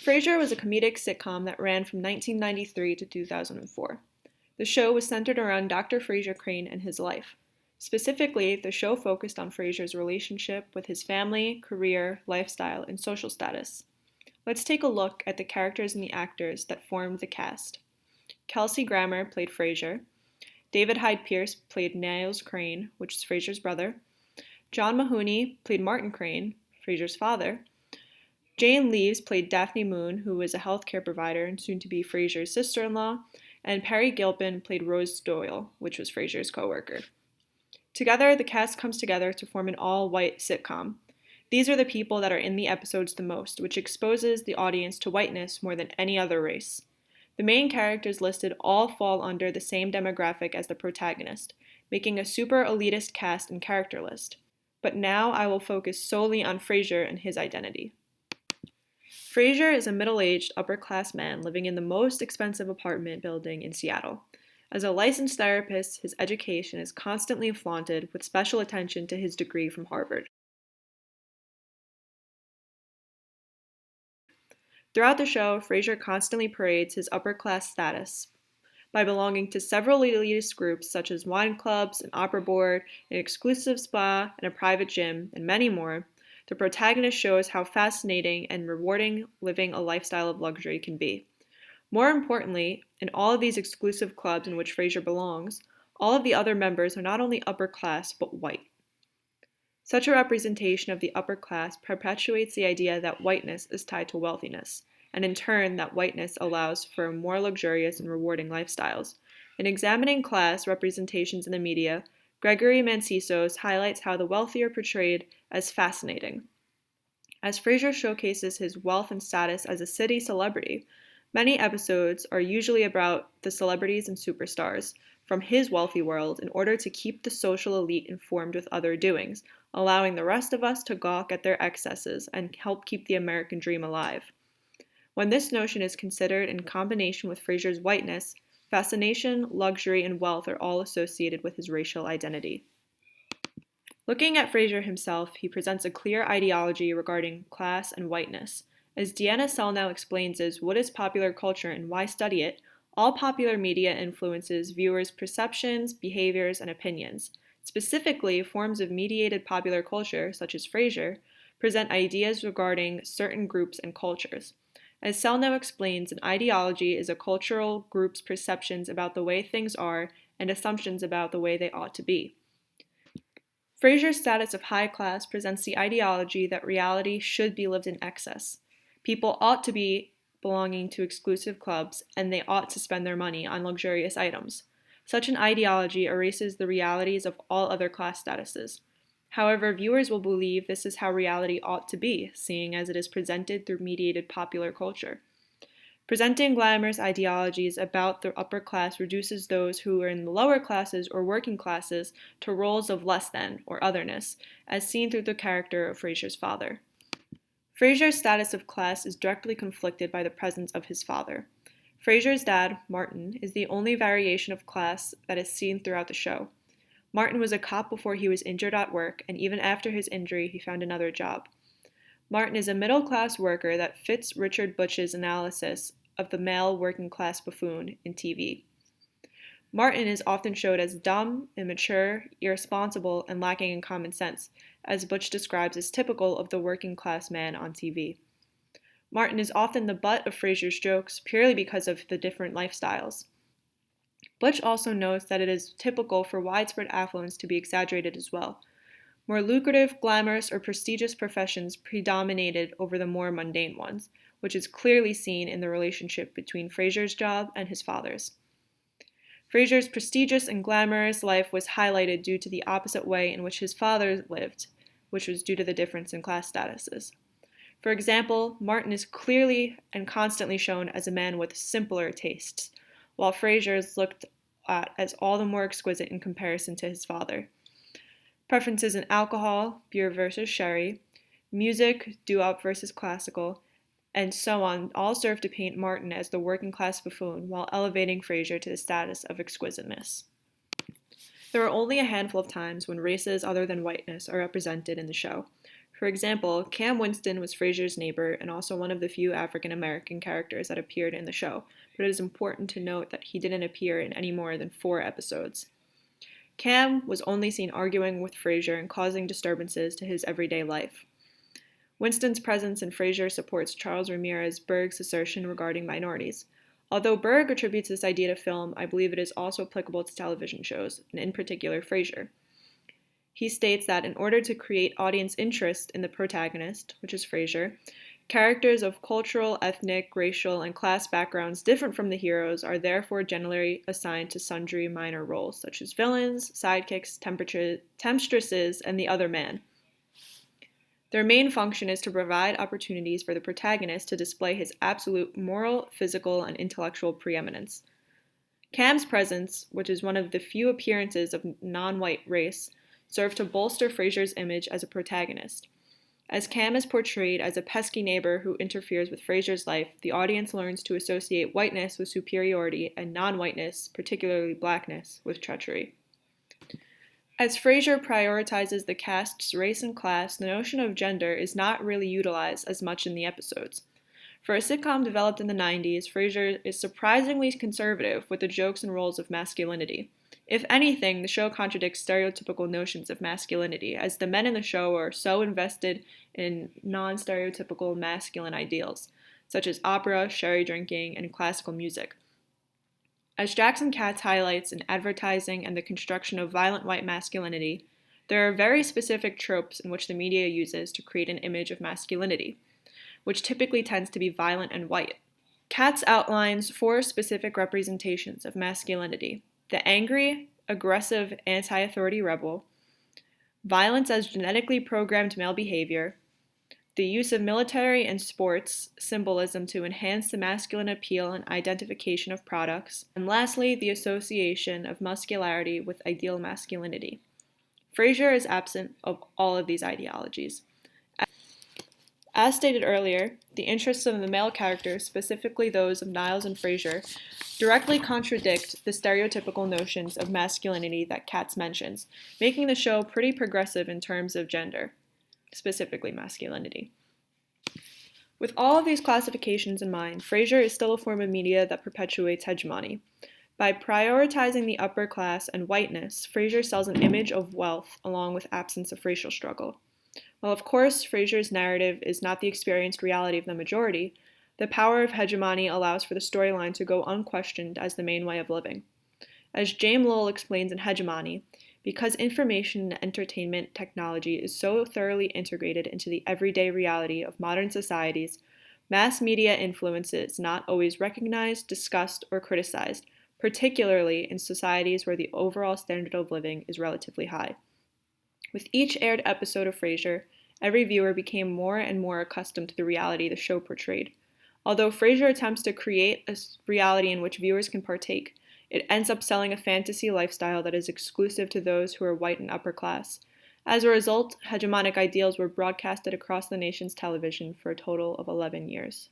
Frasier was a comedic sitcom that ran from 1993 to 2004. The show was centered around Dr. Frasier Crane and his life. Specifically, the show focused on Frasier's relationship with his family, career, lifestyle, and social status. Let's take a look at the characters and the actors that formed the cast. Kelsey Grammer played Frasier. David Hyde Pierce played Niles Crane, which is Frasier's brother. John Mahoney played Martin Crane, Frasier's father. Jane Leeves played Daphne Moon, who was a healthcare provider and soon to be Frasier's sister-in-law, and Perry Gilpin played Rose Doyle, which was Frasier's coworker. Together, the cast comes together to form an all-white sitcom. These are the people that are in the episodes the most, which exposes the audience to whiteness more than any other race. The main characters listed all fall under the same demographic as the protagonist, making a super elitist cast and character list. But now I will focus solely on Frasier and his identity. Frasier is a middle-aged, upper-class man living in the most expensive apartment building in Seattle. As a licensed therapist, his education is constantly flaunted with special attention to his degree from Harvard. Throughout the show, Frasier constantly parades his upper-class status by belonging to several elitist groups such as wine clubs, an opera board, an exclusive spa, and a private gym, and many more. The protagonist shows how fascinating and rewarding living a lifestyle of luxury can be. More importantly, in all of these exclusive clubs in which Frasier belongs, all of the other members are not only upper class, but white. Such a representation of the upper class perpetuates the idea that whiteness is tied to wealthiness, and in turn that whiteness allows for more luxurious and rewarding lifestyles. In examining class representations in the media, Gregory Mancisos highlights how the wealthy are portrayed as fascinating. As Frasier showcases his wealth and status as a city celebrity, many episodes are usually about the celebrities and superstars from his wealthy world in order to keep the social elite informed with other doings, allowing the rest of us to gawk at their excesses and help keep the American dream alive. When this notion is considered in combination with Frasier's whiteness, fascination, luxury, and wealth are all associated with his racial identity. Looking at Frasier himself, he presents a clear ideology regarding class and whiteness. As Deanna Selnow explains what is popular culture and why study it, all popular media influences viewers' perceptions, behaviors, and opinions. Specifically, forms of mediated popular culture, such as Frasier, present ideas regarding certain groups and cultures. As Selnow explains, an ideology is a cultural group's perceptions about the way things are and assumptions about the way they ought to be. Frasier's status of high class presents the ideology that reality should be lived in excess. People ought to be belonging to exclusive clubs, and they ought to spend their money on luxurious items. Such an ideology erases the realities of all other class statuses. However, viewers will believe this is how reality ought to be, seeing as it is presented through mediated popular culture. Presenting glamorous ideologies about the upper class reduces those who are in the lower classes or working classes to roles of less than or otherness, as seen through the character of Frasier's father. Frasier's status of class is directly conflicted by the presence of his father. Frasier's dad, Martin, is the only variation of class that is seen throughout the show. Martin was a cop before he was injured at work, and even after his injury, he found another job. Martin is a middle-class worker that fits Richard Butch's analysis of the male working-class buffoon in TV. Martin is often showed as dumb, immature, irresponsible, and lacking in common sense, as Butch describes as typical of the working-class man on TV. Martin is often the butt of Frasier's jokes purely because of the different lifestyles. Butch also notes that it is typical for widespread affluence to be exaggerated as well. More lucrative, glamorous, or prestigious professions predominated over the more mundane ones, which is clearly seen in the relationship between Frasier's job and his father's. Frasier's prestigious and glamorous life was highlighted due to the opposite way in which his father lived, which was due to the difference in class statuses. For example, Martin is clearly and constantly shown as a man with simpler tastes, while Frasier is looked at as all the more exquisite in comparison to his father. Preferences in alcohol, beer versus sherry, music, doo-wop versus classical, and so on all serve to paint Martin as the working-class buffoon while elevating Frasier to the status of exquisiteness. There are only a handful of times when races other than whiteness are represented in the show. For example, Cam Winston was Frasier's neighbor and also one of the few African American characters that appeared in the show, but it is important to note that he didn't appear in any more than 4 episodes. Cam was only seen arguing with Frasier and causing disturbances to his everyday life. Winston's presence in Frasier supports Charles Ramirez Berg's assertion regarding minorities. Although Berg attributes this idea to film, I believe it is also applicable to television shows, and in particular Frasier. He states that in order to create audience interest in the protagonist, which is Frasier, characters of cultural, ethnic, racial, and class backgrounds different from the heroes are therefore generally assigned to sundry minor roles, such as villains, sidekicks, temptresses, and the other man. Their main function is to provide opportunities for the protagonist to display his absolute moral, physical, and intellectual preeminence. Cam's presence, which is one of the few appearances of non-white race, served to bolster Frasier's image as a protagonist. As Cam is portrayed as a pesky neighbor who interferes with Frasier's life, the audience learns to associate whiteness with superiority and non-whiteness, particularly blackness, with treachery. As Frasier prioritizes the cast's race and class, the notion of gender is not really utilized as much in the episodes. For a sitcom developed in the 90s, Frasier is surprisingly conservative with the jokes and roles of masculinity. If anything, the show contradicts stereotypical notions of masculinity, as the men in the show are so invested in non-stereotypical masculine ideals, such as opera, sherry drinking, and classical music. As Jackson Katz highlights in Advertising and the Construction of Violent White Masculinity, there are very specific tropes in which the media uses to create an image of masculinity, which typically tends to be violent and white. Katz outlines 4 specific representations of masculinity: the angry, aggressive, anti-authority rebel, violence as genetically programmed male behavior, the use of military and sports symbolism to enhance the masculine appeal and identification of products, and lastly, the association of muscularity with ideal masculinity. Frasier is absent of all of these ideologies. As stated earlier, the interests of the male characters, specifically those of Niles and Frasier, directly contradict the stereotypical notions of masculinity that Katz mentions, making the show pretty progressive in terms of gender, specifically masculinity. With all of these classifications in mind, Frasier is still a form of media that perpetuates hegemony. By prioritizing the upper class and whiteness, Frasier sells an image of wealth along with absence of racial struggle. While of course Frasier's narrative is not the experienced reality of the majority, the power of hegemony allows for the storyline to go unquestioned as the main way of living. As James Lowell explains in Hegemony, because information and entertainment technology is so thoroughly integrated into the everyday reality of modern societies, mass media influence is not always recognized, discussed, or criticized, particularly in societies where the overall standard of living is relatively high. With each aired episode of Frasier, every viewer became more and more accustomed to the reality the show portrayed. Although Frasier attempts to create a reality in which viewers can partake, it ends up selling a fantasy lifestyle that is exclusive to those who are white and upper class. As a result, hegemonic ideals were broadcasted across the nation's television for a total of 11 years.